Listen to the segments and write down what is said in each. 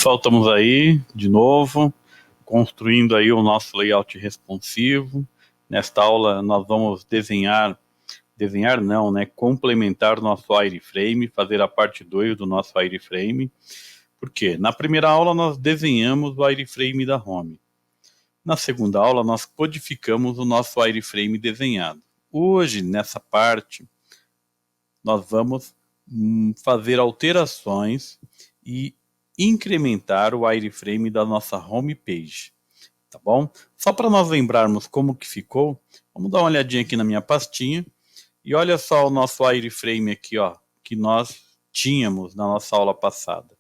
pessoal, estamos aí de novo, construindo aí o nosso layout responsivo. Nesta aula nós vamos desenhar não, né? Complementar o nosso wireframe, fazer a parte 2 do nosso wireframe. Por quê? Na primeira aula nós desenhamos o wireframe da home. Na segunda aula nós codificamos o nosso wireframe desenhado. Hoje, nessa parte, nós vamos fazer alterações e incrementar o wireframe da nossa homepage, tá bom? Só para nós lembrarmos como que ficou, vamos dar uma olhadinha aqui na minha pastinha e olha só o nosso wireframe aqui, ó, que nós tínhamos na nossa aula passada.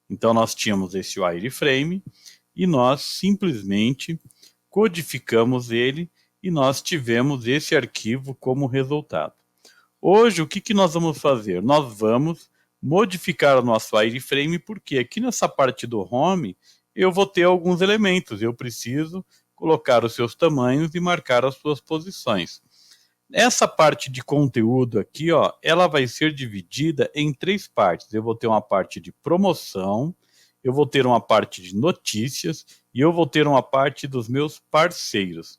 Então nós tínhamos esse wireframe e nós simplesmente codificamos ele e nós tivemos esse arquivo como resultado. Hoje, o que nós vamos fazer? Nós vamos modificar o nosso wireframe, porque aqui nessa parte do home, eu vou ter alguns elementos. Eu preciso colocar os seus tamanhos e marcar as suas posições. Essa parte de conteúdo aqui, ó, ela vai ser dividida em 3 partes. Eu vou ter uma parte de promoção, eu vou ter uma parte de notícias e eu vou ter uma parte dos meus parceiros.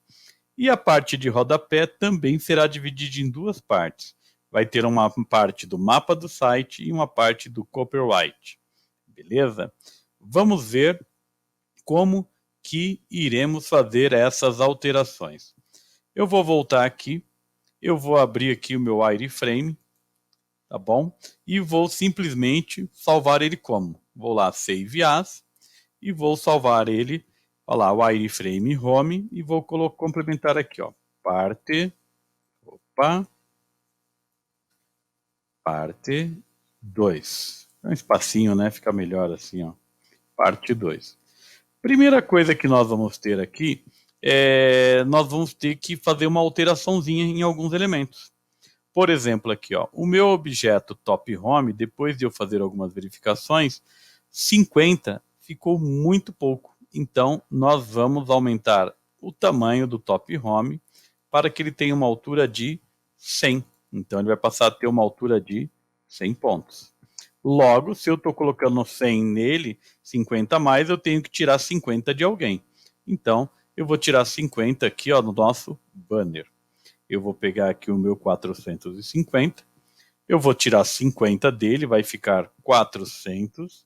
E a parte de rodapé também será dividida em 2 partes. Vai ter uma parte do mapa do site e uma parte do copyright. Beleza? Vamos ver como que iremos fazer essas alterações. Eu vou voltar aqui, eu vou abrir aqui o meu wireframe, tá bom? E vou simplesmente salvar ele como? Vou lá, Save As, e vou salvar ele, olha lá, wireframe home, e vou complementar aqui, ó, parte 2. É um espacinho, né? Fica melhor assim, ó. Parte 2. Primeira coisa que nós vamos ter aqui nós vamos ter que fazer uma alteraçãozinha em alguns elementos. Por exemplo, aqui, ó, o meu objeto top home, depois de eu fazer algumas verificações, 50 ficou muito pouco. Então, nós vamos aumentar o tamanho do top home para que ele tenha uma altura de 100. Então, ele vai passar a ter uma altura de 100 pontos. Logo, se eu estou colocando 100 nele, 50 a mais, eu tenho que tirar 50 de alguém. Então, eu vou tirar 50 aqui, ó, no nosso banner. Eu vou pegar aqui o meu 450. Eu vou tirar 50 dele, vai ficar 400.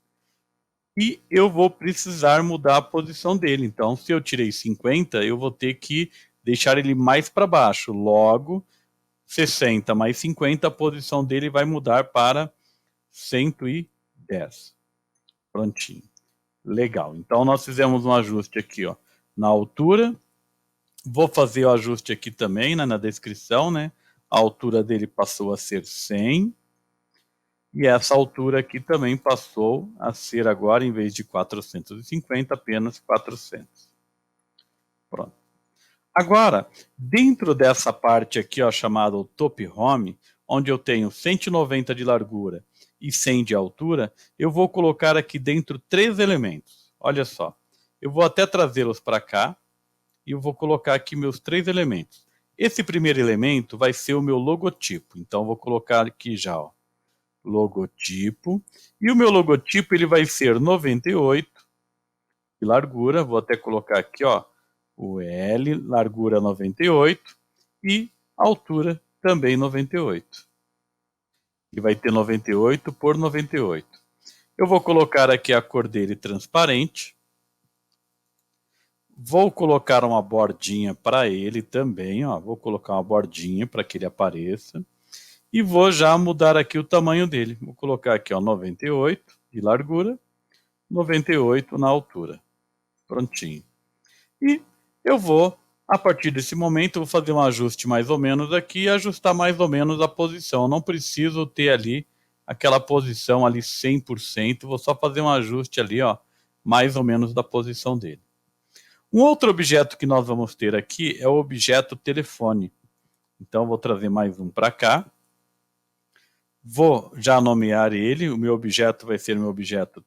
E eu vou precisar mudar a posição dele. Então, se eu tirei 50, eu vou ter que deixar ele mais para baixo. Logo, 60 mais 50, a posição dele vai mudar para 110. Prontinho. Legal. Então, nós fizemos um ajuste aqui, ó, na altura. Vou fazer o ajuste aqui também, né, na descrição, né? A altura dele passou a ser 100. E essa altura aqui também passou a ser agora, em vez de 450, apenas 400. Pronto. Agora, dentro dessa parte aqui, ó, chamada Top Home, onde eu tenho 190 de largura e 100 de altura, eu vou colocar aqui dentro 3 elementos. Olha só, eu vou até trazê-los para cá e eu vou colocar aqui meus 3 elementos. Esse primeiro elemento vai ser o meu logotipo, então eu vou colocar aqui já, ó, logotipo, e o meu logotipo ele vai ser 98 de largura, vou até colocar aqui, ó, o L, largura 98 e altura também 98. E vai ter 98 por 98. Eu vou colocar aqui a cor dele transparente. Vou colocar uma bordinha para ele também, ó. Vou colocar uma bordinha para que ele apareça. E vou já mudar aqui o tamanho dele. Vou colocar aqui, ó, 98 de largura, 98 na altura. Prontinho. E eu vou, a partir desse momento, vou fazer um ajuste mais ou menos aqui e ajustar mais ou menos a posição. Eu não preciso ter ali aquela posição ali 100%. Vou só fazer um ajuste ali, ó, mais ou menos da posição dele. Um outro objeto que nós vamos ter aqui é o objeto telefone. Então, vou trazer mais um para cá. Vou já nomear ele. O meu objeto vai ser o meu objeto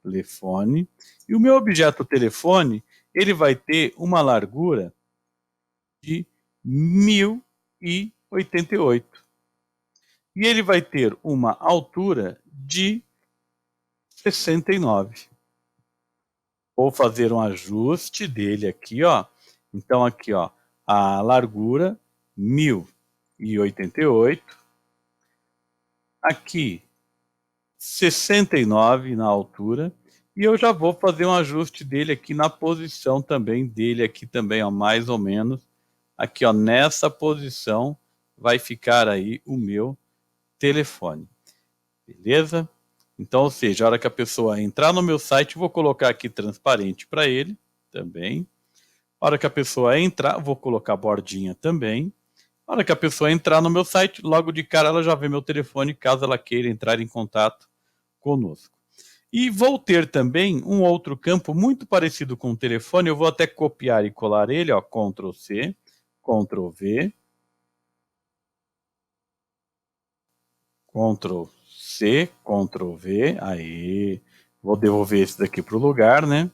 telefone. E o meu objeto telefone, ele vai ter uma largura de 1088. E ele vai ter uma altura de 69. Vou fazer um ajuste dele aqui, ó. Então aqui, ó, a largura 1088. Aqui 69 na altura. E eu já vou fazer um ajuste dele aqui na posição também dele aqui também, ó, mais ou menos. Aqui, ó, nessa posição vai ficar aí o meu telefone. Beleza? Então, ou seja, a hora que a pessoa entrar no meu site, vou colocar aqui transparente para ele também. A hora que a pessoa entrar, vou colocar bordinha também. A hora que a pessoa entrar no meu site, logo de cara ela já vê meu telefone, caso ela queira entrar em contato conosco. E vou ter também um outro campo muito parecido com o telefone, eu vou até copiar e colar ele, ó, Ctrl C, Ctrl V, Ctrl C, Ctrl V, aí, vou devolver esse daqui para o lugar, né?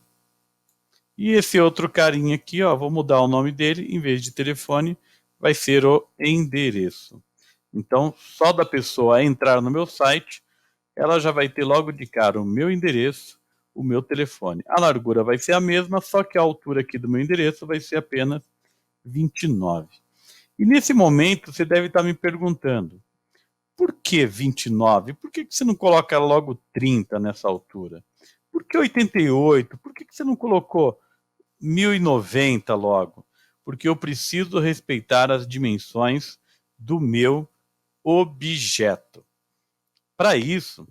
E esse outro carinha aqui, ó, vou mudar o nome dele, em vez de telefone, vai ser o endereço. Então, só da pessoa entrar no meu site, ela já vai ter logo de cara o meu endereço, o meu telefone. A largura vai ser a mesma, só que a altura aqui do meu endereço vai ser apenas 29. E nesse momento, você deve estar me perguntando, por que 29? Por que você não coloca logo 30 nessa altura? Por que 88? Por que você não colocou 1090 logo? Porque eu preciso respeitar as dimensões do meu objeto. Para isso,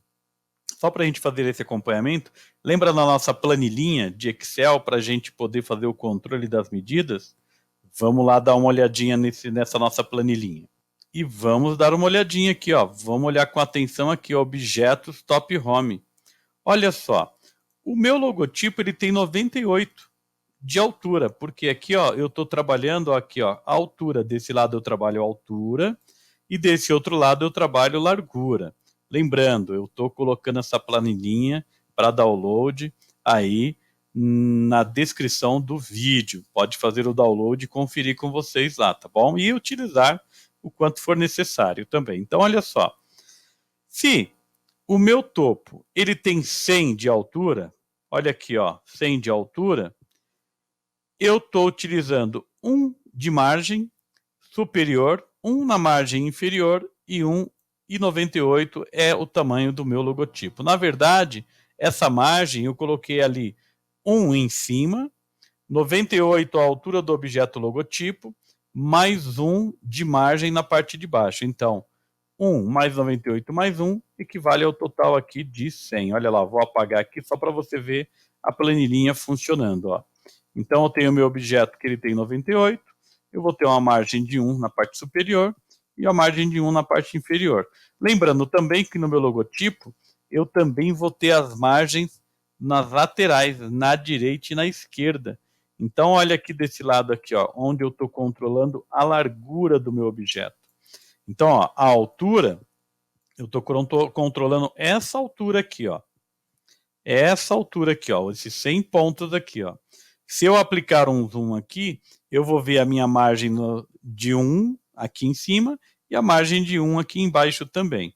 só para a gente fazer esse acompanhamento, lembra da nossa planilhinha de Excel para a gente poder fazer o controle das medidas? Vamos lá dar uma olhadinha nessa nossa planilhinha. E vamos dar uma olhadinha aqui, ó. Vamos olhar com atenção aqui, ó, objetos top home. Olha só, o meu logotipo ele tem 98 de altura, porque aqui, ó, eu estou trabalhando aqui, ó, a altura. Desse lado eu trabalho altura e desse outro lado eu trabalho largura. Lembrando, eu estou colocando essa planilhinha para download aí na descrição do vídeo. Pode fazer o download e conferir com vocês lá, tá bom? E utilizar o quanto for necessário também. Então, olha só. Se o meu topo ele tem 100 de altura, olha aqui, ó, 100 de altura, eu estou utilizando 1 de margem superior, 1 na margem inferior e 1,98 é o tamanho do meu logotipo. Na verdade, essa margem eu coloquei ali 1 em cima, 98 a altura do objeto logotipo, mais 1 de margem na parte de baixo. Então, 1 mais 98 mais 1 equivale ao total aqui de 100. Olha lá, vou apagar aqui só para você ver a planilhinha funcionando, ó. Então, eu tenho o meu objeto que ele tem 98, eu vou ter uma margem de 1 na parte superior e a margem de 1 na parte inferior. Lembrando também que no meu logotipo, eu também vou ter as margens nas laterais, na direita e na esquerda. Então, olha aqui desse lado aqui, ó, onde eu estou controlando a largura do meu objeto. Então, ó, a altura, eu estou controlando essa altura aqui, ó. Essa altura aqui, ó, esses 100 pontos aqui, ó. Se eu aplicar um zoom aqui, eu vou ver a minha margem de 1 aqui em cima e a margem de 1 aqui embaixo também.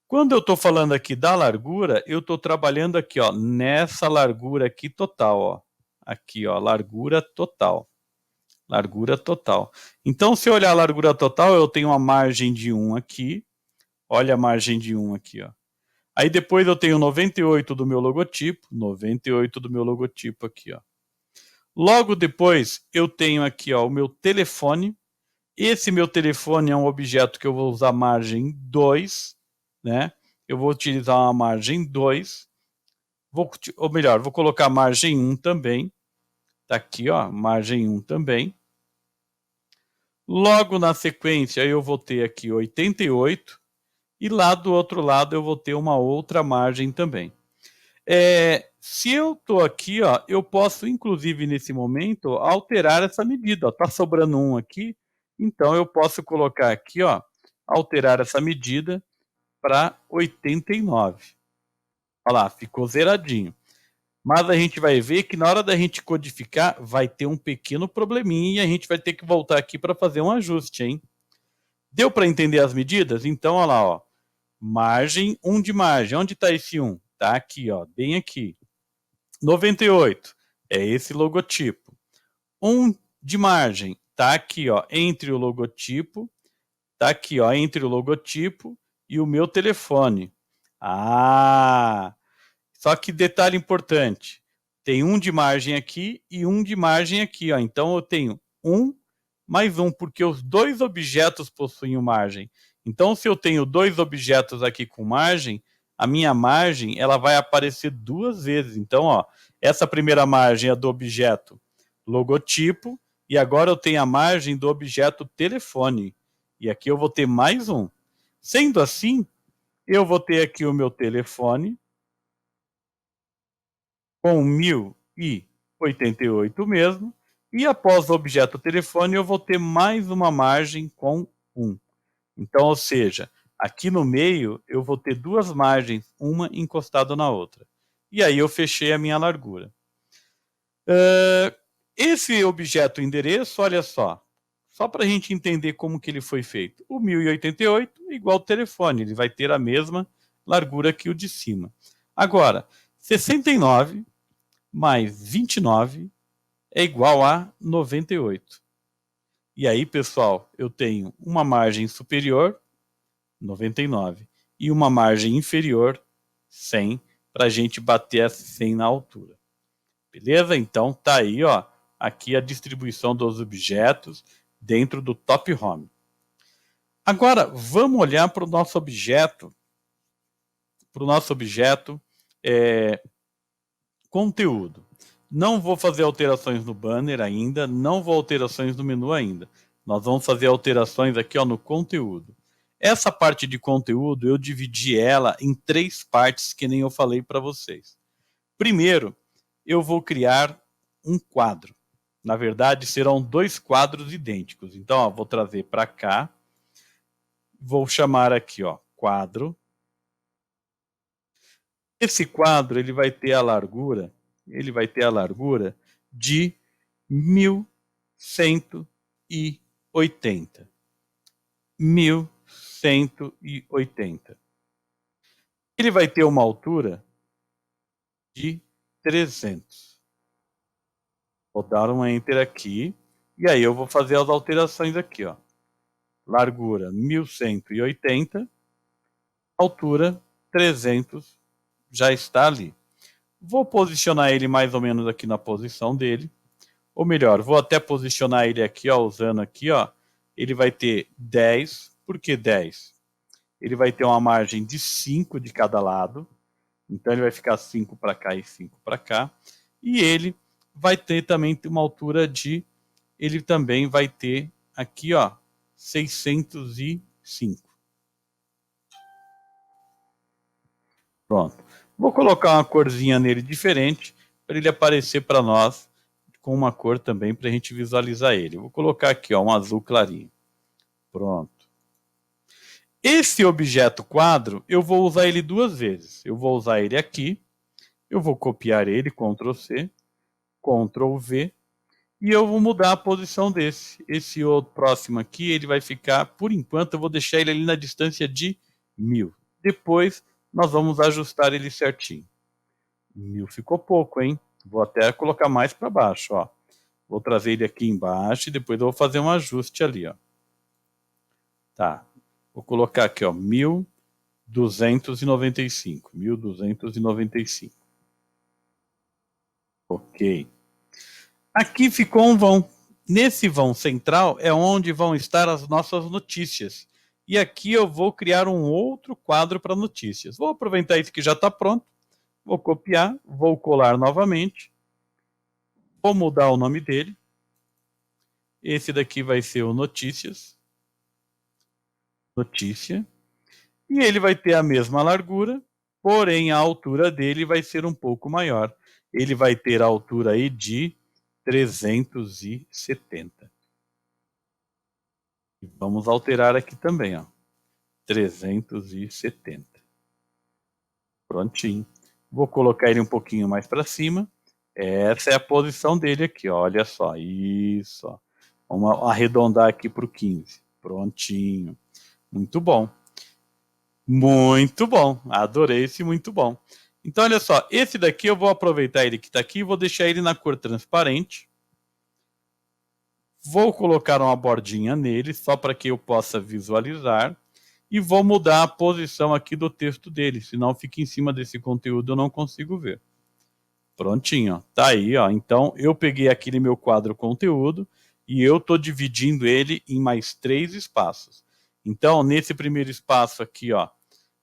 Quando eu estou falando aqui da largura, eu estou trabalhando aqui, ó, nessa largura aqui total, ó. Aqui, ó, largura total. Largura total. Então, se eu olhar a largura total, eu tenho uma margem de 1 aqui. Olha a margem de 1 aqui, ó. Aí depois eu tenho 98 do meu logotipo, 98 do meu logotipo aqui, ó. Logo depois eu tenho aqui, ó, o meu telefone. Esse meu telefone é um objeto que eu vou usar margem 2, né? Eu vou utilizar uma margem 2. Ou melhor, vou colocar margem 1 também. Tá aqui, ó, margem 1 também. Logo na sequência eu vou ter aqui 88 e lá do outro lado eu vou ter uma outra margem também. Se eu estou aqui, ó, eu posso inclusive nesse momento alterar essa medida. Está sobrando 1 aqui, então eu posso colocar aqui, ó, alterar essa medida para 89. Olha lá, ficou zeradinho. Mas a gente vai ver que na hora da gente codificar vai ter um pequeno probleminha e a gente vai ter que voltar aqui para fazer um ajuste, hein? Deu para entender as medidas? Então, olha lá, ó. Margem, 1 de margem. Onde está esse 1? Está aqui, ó, bem aqui. 98 é esse logotipo. 1 de margem está aqui, ó, entre o logotipo, tá aqui, ó, entre o logotipo e o meu telefone. Ah, só que detalhe importante, tem um de margem aqui e um de margem aqui, ó. Então eu tenho um mais um, porque os dois objetos possuem margem. Então, se eu tenho dois objetos aqui com margem, a minha margem ela vai aparecer duas vezes. Então, ó, essa primeira margem é do objeto logotipo, e agora eu tenho a margem do objeto telefone. E aqui eu vou ter mais um. Sendo assim, eu vou ter aqui o meu telefone com 1088 mesmo, e após o objeto telefone eu vou ter mais uma margem com 1. Então, ou seja, aqui no meio eu vou ter duas margens, uma encostada na outra. E aí eu fechei a minha largura. Esse objeto endereço, olha só para a gente entender como que ele foi feito. O 1088 é igual ao telefone, ele vai ter a mesma largura que o de cima. Agora, 69 mais 29 é igual a 98. E aí, pessoal, eu tenho uma margem superior, 99, e uma margem inferior, 100, para a gente bater essa 100 na altura. Beleza? Então, tá aí, ó, aqui a distribuição dos objetos dentro do Top Home. Agora, vamos olhar para o nosso objeto, conteúdo. Não vou fazer alterações no banner ainda, não vou alterações no menu ainda. Nós vamos fazer alterações aqui, ó, no conteúdo. Essa parte de conteúdo, eu dividi ela em 3 partes, que nem eu falei para vocês. Primeiro, eu vou criar um quadro. Na verdade, serão 2 quadros idênticos. Então, ó, vou trazer para cá. Vou chamar aqui, ó, quadro. Esse quadro, ele vai ter a largura de 1180. 1180. Ele vai ter uma altura de 300. Vou dar um Enter aqui. E aí eu vou fazer as alterações aqui, ó. Largura 1180. Altura 300. Já está ali. Vou posicionar ele mais ou menos aqui na posição dele. Ou melhor, vou até posicionar ele aqui, ó, usando aqui, ó. Ele vai ter 10. Por que 10? Ele vai ter uma margem de 5 de cada lado. Então ele vai ficar 5 para cá e 5 para cá. E ele vai ter também uma altura de... Ele também vai ter aqui, ó, 605. Pronto. Vou colocar uma corzinha nele diferente, para ele aparecer para nós com uma cor também, para a gente visualizar ele. Vou colocar aqui, ó, um azul clarinho. Pronto. Esse objeto quadro, eu vou usar ele 2 vezes. Eu vou usar ele aqui, eu vou copiar ele, Ctrl C, Ctrl V, e eu vou mudar a posição desse. Esse outro próximo aqui, ele vai ficar, por enquanto, eu vou deixar ele ali na distância de 1000. Depois, nós vamos ajustar ele certinho. 1000 ficou pouco, hein? Vou até colocar mais para baixo, ó. Vou trazer ele aqui embaixo e depois eu vou fazer um ajuste ali, ó. Tá. Vou colocar aqui, ó, 1295. 1295. Ok. Aqui ficou um vão. Nesse vão central é onde vão estar as nossas notícias. E aqui eu vou criar um outro quadro para notícias. Vou aproveitar esse que já está pronto. Vou copiar, vou colar novamente. Vou mudar o nome dele. Esse daqui vai ser o Notícias. Notícia. E ele vai ter a mesma largura, porém a altura dele vai ser um pouco maior. Ele vai ter a altura aí de 370. E vamos alterar aqui também, ó. 370. Prontinho. Vou colocar ele um pouquinho mais para cima. Essa é a posição dele aqui, ó. Olha só. Isso, ó. Vamos arredondar aqui para o 15. Prontinho. Muito bom. Muito bom. Adorei esse muito bom. Então, olha só, esse daqui eu vou aproveitar ele que está aqui e vou deixar ele na cor transparente. Vou colocar uma bordinha nele, só para que eu possa visualizar. E vou mudar a posição aqui do texto dele, senão fica em cima desse conteúdo, eu não consigo ver. Prontinho, ó. Tá aí, ó. Então, eu peguei aquele meu quadro conteúdo e eu estou dividindo ele em mais 3 espaços. Então, nesse primeiro espaço aqui, ó,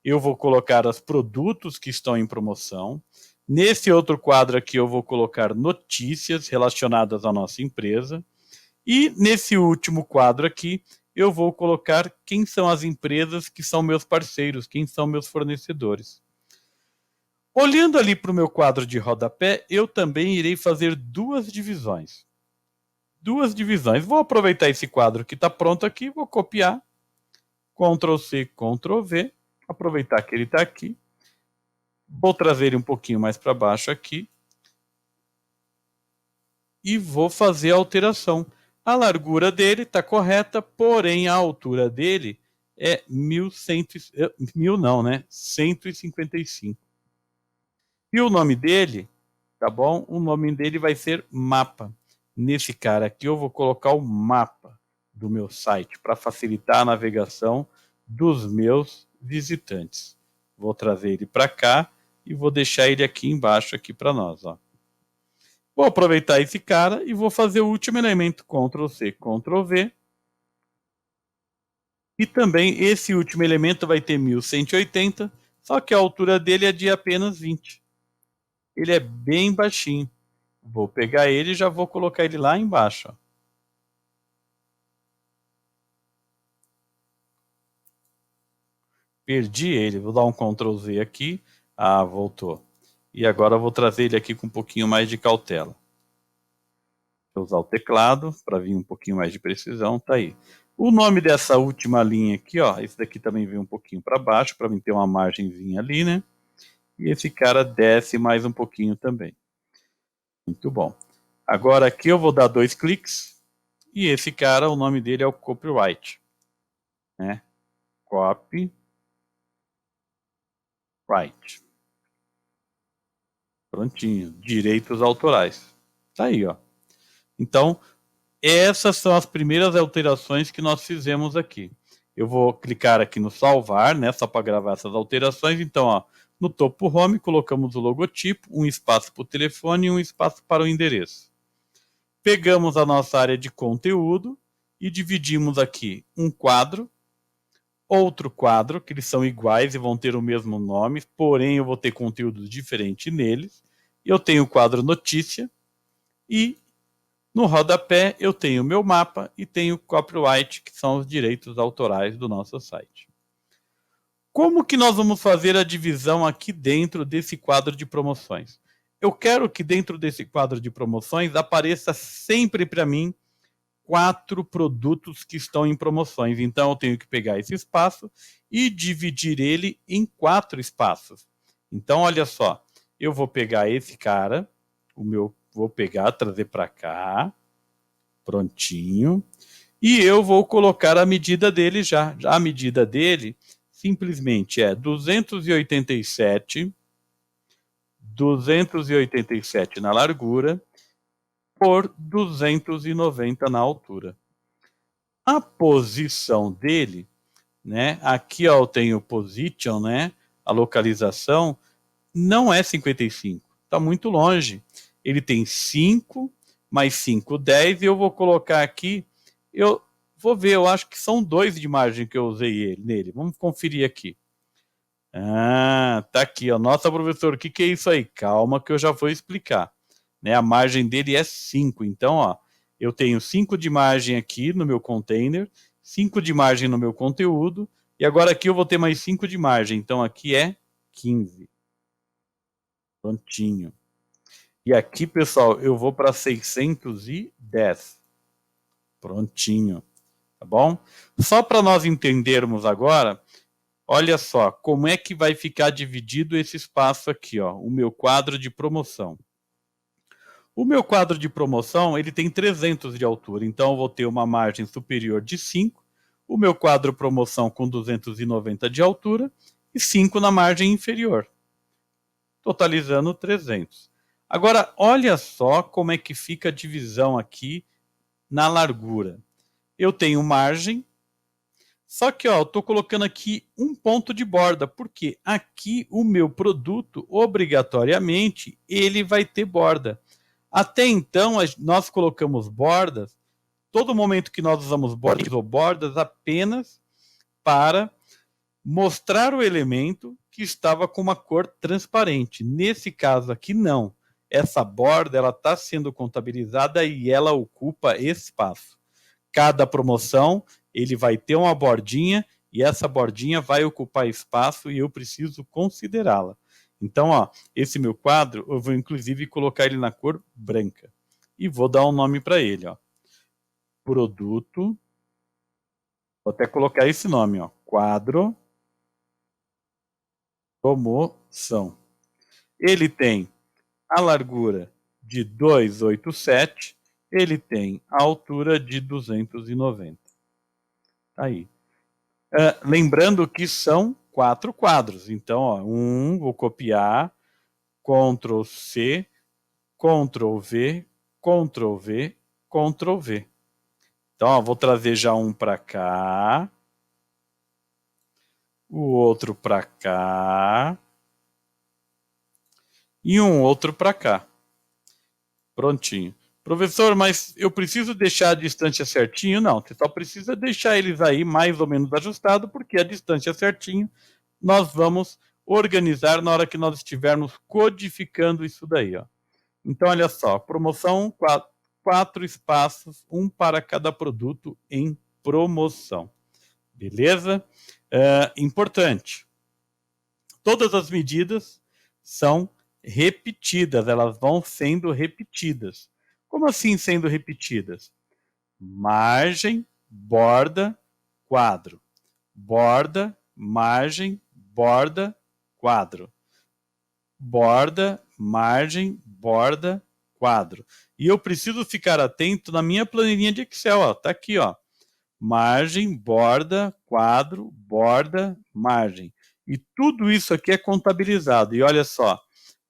eu vou colocar os produtos que estão em promoção. Nesse outro quadro aqui, eu vou colocar notícias relacionadas à nossa empresa. E nesse último quadro aqui, eu vou colocar quem são as empresas que são meus parceiros, quem são meus fornecedores. Olhando ali para o meu quadro de rodapé, eu também irei fazer duas divisões. Vou aproveitar esse quadro que está pronto aqui, vou copiar, Ctrl C, Ctrl V, aproveitar que ele está aqui, vou trazer ele um pouquinho mais para baixo aqui e vou fazer a alteração. A largura dele está correta, porém a altura dele é 155. E o nome dele, tá bom? O nome dele vai ser mapa. Nesse cara aqui eu vou colocar o mapa do meu site para facilitar a navegação dos meus visitantes. Vou trazer ele para cá e vou deixar ele aqui embaixo aqui para nós, ó. Vou aproveitar esse cara e vou fazer o último elemento, Ctrl C, Ctrl V. E também esse último elemento vai ter 1180, só que a altura dele é de apenas 20. Ele é bem baixinho. Vou pegar ele e já vou colocar ele lá embaixo, ó. Perdi ele, vou dar um Ctrl Z aqui. Ah, voltou. E agora eu vou trazer ele aqui com um pouquinho mais de cautela. Vou usar o teclado para vir um pouquinho mais de precisão, tá aí. O nome dessa última linha aqui, ó, esse daqui também vem um pouquinho para baixo, para mim ter uma margenzinha ali, né? E esse cara desce mais um pouquinho também. Muito bom. Agora aqui eu vou dar 2 cliques, e esse cara, o nome dele é o copyright, né? Copyright. Prontinho. Direitos autorais. Tá aí, ó. Então, essas são as primeiras alterações que nós fizemos aqui. Eu vou clicar aqui no salvar, né, só para gravar essas alterações. Então, ó, no topo home, colocamos o logotipo, um espaço para o telefone e um espaço para o endereço. Pegamos a nossa área de conteúdo e dividimos aqui um quadro, outro quadro, que eles são iguais e vão ter o mesmo nome, porém eu vou ter conteúdos diferentes neles. Eu tenho o quadro notícia e no rodapé eu tenho o meu mapa e tenho o copyright, que são os direitos autorais do nosso site. Como que nós vamos fazer a divisão aqui dentro desse quadro de promoções? Eu quero que dentro desse quadro de promoções apareça sempre para mim 4 produtos que estão em promoções. Então eu tenho que pegar esse espaço e dividir ele em 4 espaços. Então olha só, eu vou pegar esse cara, vou pegar, trazer para cá, prontinho, e eu vou colocar a medida dele já. A medida dele simplesmente é 287 na largura por 290 na altura. A posição dele, né? Aqui ó, eu tenho position, né? A localização não é 55, está muito longe. Ele tem 5 mais 5, 10, e eu vou colocar aqui, eu vou ver, eu acho que são 2 de margem que eu usei nele. Vamos conferir aqui. Ah, tá aqui, ó. Nossa, professor, o que é isso aí? Calma que eu já vou explicar. Né? A margem dele é 5, então, ó, eu tenho 5 de margem aqui no meu container, 5 de margem no meu conteúdo, e agora aqui eu vou ter mais 5 de margem, então aqui é 15. Prontinho. E aqui, pessoal, eu vou para 610. Prontinho. Tá bom? Só para nós entendermos agora, olha só, como é que vai ficar dividido esse espaço aqui, ó, o meu quadro de promoção. O meu quadro de promoção, ele tem 300 de altura, então eu vou ter uma margem superior de 5, o meu quadro promoção com 290 de altura e 5 na margem inferior. totalizando 300. Agora, olha só como é que fica a divisão aqui na largura. Eu tenho margem, só que ó, eu estou colocando aqui um ponto de borda, porque aqui o meu produto, obrigatoriamente, ele vai ter borda. Até então, nós colocamos bordas, todo momento que nós usamos bordas ou bordas apenas para mostrar o elemento que estava com uma cor transparente. Nesse caso aqui, não. Essa borda ela está sendo contabilizada e ela ocupa espaço. Cada promoção ele vai ter uma bordinha e essa bordinha vai ocupar espaço e eu preciso considerá-la. Então, ó, esse meu quadro, eu vou inclusive colocar ele na cor branca. E vou dar um nome para ele, ó. Produto. Vou até colocar esse nome, ó. Quadro promoção. Ele tem a largura de 287, ele tem a altura de 290. Aí. Lembrando que são 4 quadros. Então, ó, vou copiar, Ctrl C, Ctrl V, Ctrl V, Ctrl V. Então, ó, vou trazer já um para cá, o outro para cá e um outro para cá. Prontinho. Professor, mas eu preciso deixar a distância certinho? Não, você só precisa deixar eles aí mais ou menos ajustados, porque a distância certinho nós vamos organizar na hora que nós estivermos codificando isso daí, ó. Então, olha só, promoção, 4 espaços, um para cada produto em promoção. Beleza? Importante. Todas as medidas são repetidas, elas vão sendo repetidas. Como assim sendo repetidas? Margem, borda, quadro. Borda, margem, borda, quadro. Borda, margem, borda, quadro. E eu preciso ficar atento na minha planilhinha de Excel, ó, tá aqui, ó. Margem, borda, quadro, borda, margem. E tudo isso aqui é contabilizado. E olha só,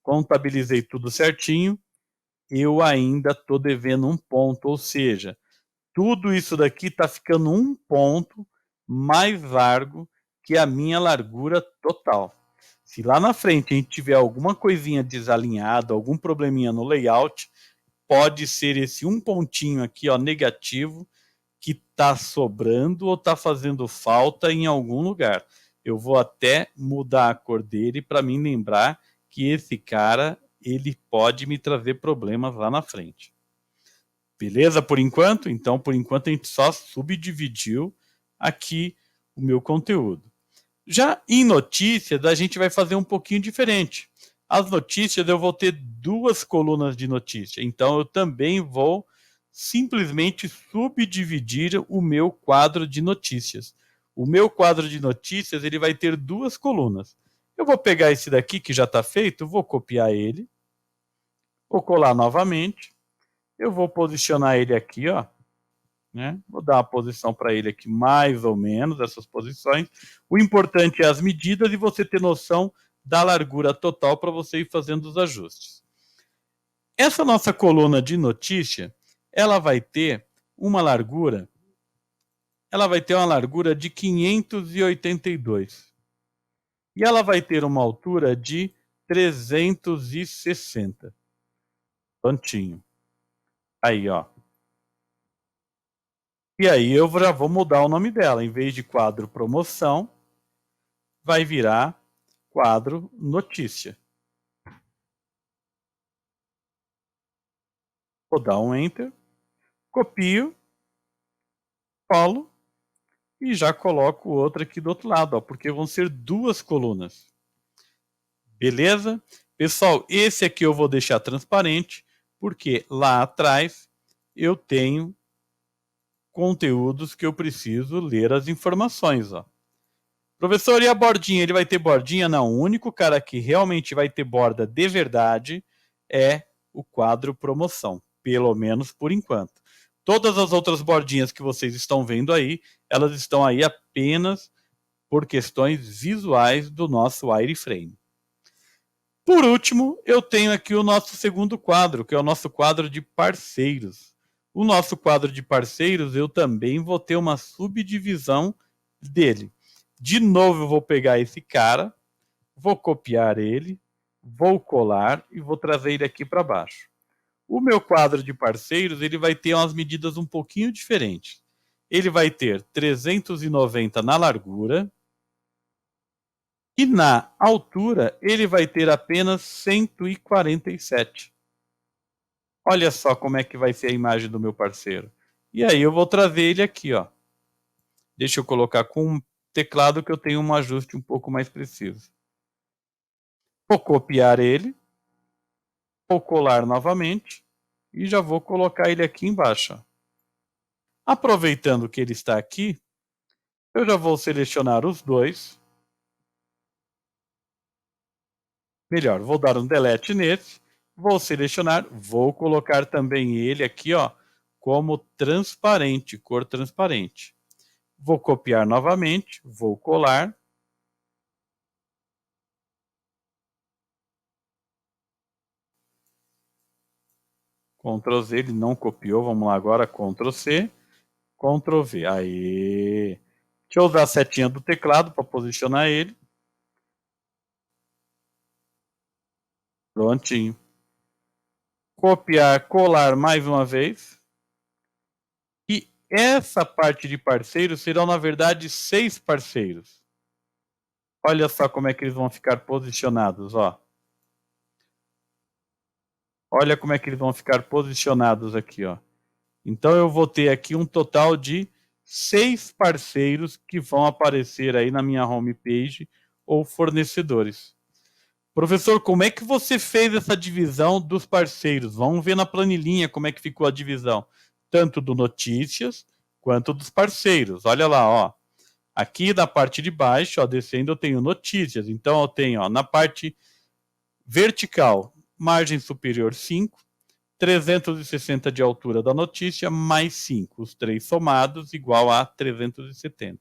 contabilizei tudo certinho, eu ainda estou devendo um ponto, ou seja, tudo isso daqui está ficando um ponto mais largo que a minha largura total. Se lá na frente a gente tiver alguma coisinha desalinhada, algum probleminha no layout, pode ser esse um pontinho aqui, ó, negativo, que está sobrando ou está fazendo falta em algum lugar. Eu vou até mudar a cor dele para me lembrar que esse cara ele pode me trazer problemas lá na frente. Beleza por enquanto? Então, por enquanto, a gente só subdividiu aqui o meu conteúdo. Já em notícias, a gente vai fazer um pouquinho diferente. As notícias, eu vou ter 2 colunas de notícia. Então, eu também vou simplesmente subdividir o meu quadro de notícias. O meu quadro de notícias ele vai ter 2 colunas. Eu vou pegar esse daqui que já está feito, vou copiar ele, vou colar novamente, eu vou posicionar ele aqui, ó, né? Vou dar uma posição para ele aqui, mais ou menos, essas posições. O importante é as medidas e você ter noção da largura total para você ir fazendo os ajustes. Essa nossa coluna de notícia, ela vai ter uma largura, de 582. E ela vai ter uma altura de 360. Prontinho. Aí, ó. E aí eu já vou mudar o nome dela. Em vez de quadro promoção, vai virar quadro notícia. Vou dar um Enter, copio, colo e já coloco o outro aqui do outro lado, ó, porque vão ser 2 colunas. Beleza? Pessoal, esse aqui eu vou deixar transparente, porque lá atrás eu tenho conteúdos que eu preciso ler as informações, ó. Professor, e a bordinha? Ele vai ter bordinha? Não, o único cara que realmente vai ter borda de verdade é o quadro promoção, pelo menos por enquanto. Todas as outras bordinhas que vocês estão vendo aí, elas estão aí apenas por questões visuais do nosso wireframe. Por último, eu tenho aqui o nosso segundo quadro, que é o nosso quadro de parceiros. O nosso quadro de parceiros, eu também vou ter uma subdivisão dele. De novo, eu vou pegar esse cara, vou copiar ele, vou colar e vou trazer ele aqui para baixo. O meu quadro de parceiros, ele vai ter umas medidas um pouquinho diferentes. Ele vai ter 390 na largura e na altura ele vai ter apenas 147. Olha só como é que vai ser a imagem do meu parceiro. E aí eu vou trazer ele aqui, ó. Deixa eu colocar com um teclado que eu tenho um ajuste um pouco mais preciso. Vou copiar ele, vou colar novamente e já vou colocar ele aqui embaixo. Aproveitando que ele está aqui, eu já vou selecionar os dois. Melhor, vou dar um delete nesse, vou selecionar, vou colocar também ele aqui, ó, como transparente, cor transparente. Vou copiar novamente, vou colar. Ctrl Z, ele não copiou, vamos lá agora, Ctrl C, Ctrl V. Aí, deixa eu usar a setinha do teclado para posicionar ele. Prontinho. Copiar, colar mais uma vez. E essa parte de parceiros serão, na verdade, 6 parceiros. Olha só como é que eles vão ficar posicionados, ó. Olha como é que eles vão ficar posicionados aqui, ó. Então eu vou ter aqui um total de 6 parceiros que vão aparecer aí na minha homepage ou fornecedores. Professor, como é que você fez essa divisão dos parceiros? Vamos ver na planilhinha como é que ficou a divisão, tanto do notícias quanto dos parceiros. Olha lá, ó. Aqui na parte de baixo, ó, descendo, eu tenho notícias. Então eu tenho, ó, na parte vertical, margem superior 5, 360 de altura da notícia, mais 5. Os três somados, igual a 370.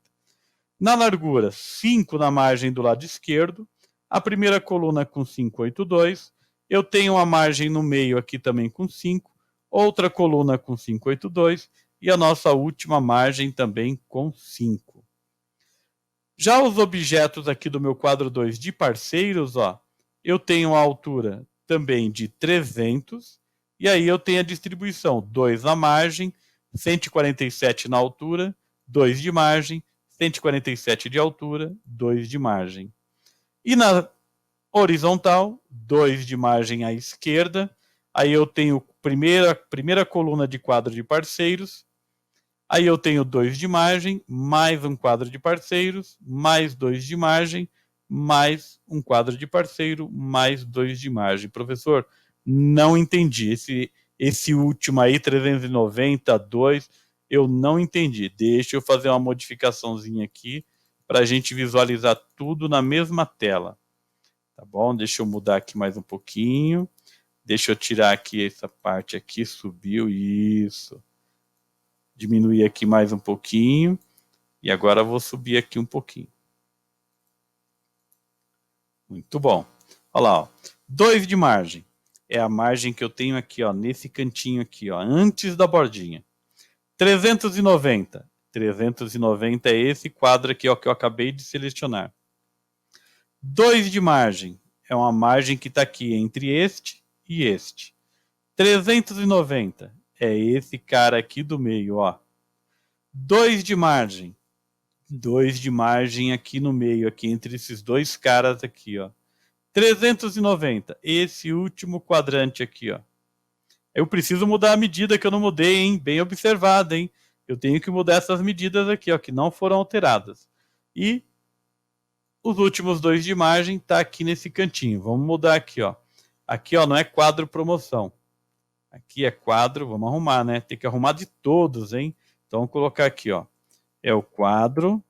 Na largura, 5 na margem do lado esquerdo. A primeira coluna com 582. Eu tenho uma margem no meio aqui também com 5. Outra coluna com 582. E a nossa última margem também com 5. Já os objetos aqui do meu quadro 2 de parceiros, ó, eu tenho a altura também de 300, e aí eu tenho a distribuição, 2 na margem, 147 na altura, 2 de margem, 147 de altura, 2 de margem. E na horizontal, 2 de margem à esquerda, aí eu tenho primeira coluna de quadro de parceiros, aí eu tenho 2 de margem, mais um quadro de parceiros, mais 2 de margem, mais um quadro de parceiro, mais 2 de margem. Professor, não entendi. Esse último aí, 390, 2, eu não entendi. Deixa eu fazer uma modificaçãozinha aqui para a gente visualizar tudo na mesma tela. Tá bom? Deixa eu mudar aqui mais um pouquinho. Deixa eu tirar aqui essa parte aqui, subiu, isso. Diminuir aqui mais um pouquinho. E agora eu vou subir aqui um pouquinho. Muito bom. Olha lá, ó. 2 de margem. É a margem que eu tenho aqui, ó, nesse cantinho aqui, ó, antes da bordinha. 390. 390 é esse quadro aqui, ó, que eu acabei de selecionar. 2 de margem. É uma margem que está aqui entre este e este. 390 é esse cara aqui do meio, ó. 2 de margem. 2 de margem aqui no meio, aqui entre esses dois caras aqui, ó. 390, esse último quadrante aqui, ó. Eu preciso mudar a medida que eu não mudei, hein? Bem observado, hein? Eu tenho que mudar essas medidas aqui, ó, que não foram alteradas. E os últimos 2 de margem tá aqui nesse cantinho. Vamos mudar aqui, ó. Aqui, ó, não é quadro promoção. Aqui é quadro, vamos arrumar, né? Tem que arrumar de todos, hein? Então, vamos colocar aqui, ó. É o quadro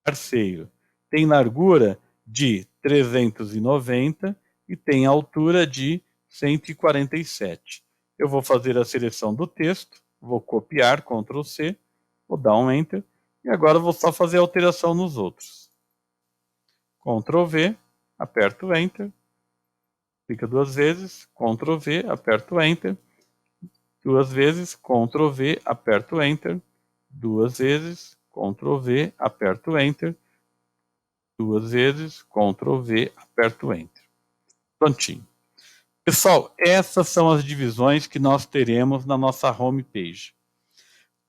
parceiro. Tem largura de 390 e tem altura de 147. Eu vou fazer a seleção do texto, vou copiar, Ctrl C, vou dar um Enter, e agora vou só fazer a alteração nos outros. Ctrl V, aperto Enter, clica 2 vezes, Ctrl V, aperto Enter, 2 vezes, Ctrl V, aperto Enter, 2 vezes, Ctrl V, aperto Enter, 2 vezes, Ctrl V, aperto Enter. Prontinho. Pessoal, essas são as divisões que nós teremos na nossa homepage.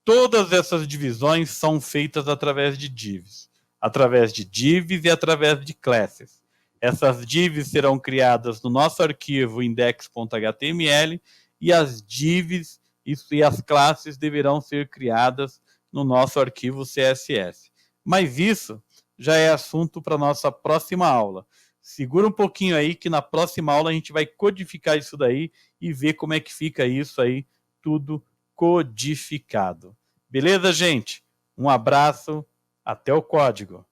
Todas essas divisões são feitas através de divs e através de classes. Essas divs serão criadas no nosso arquivo index.html e as divs e as classes deverão ser criadas no nosso arquivo CSS. Mas isso já é assunto para a nossa próxima aula. Segura um pouquinho aí que na próxima aula a gente vai codificar isso daí e ver como é que fica isso aí tudo codificado. Beleza, gente? Um abraço, até o código.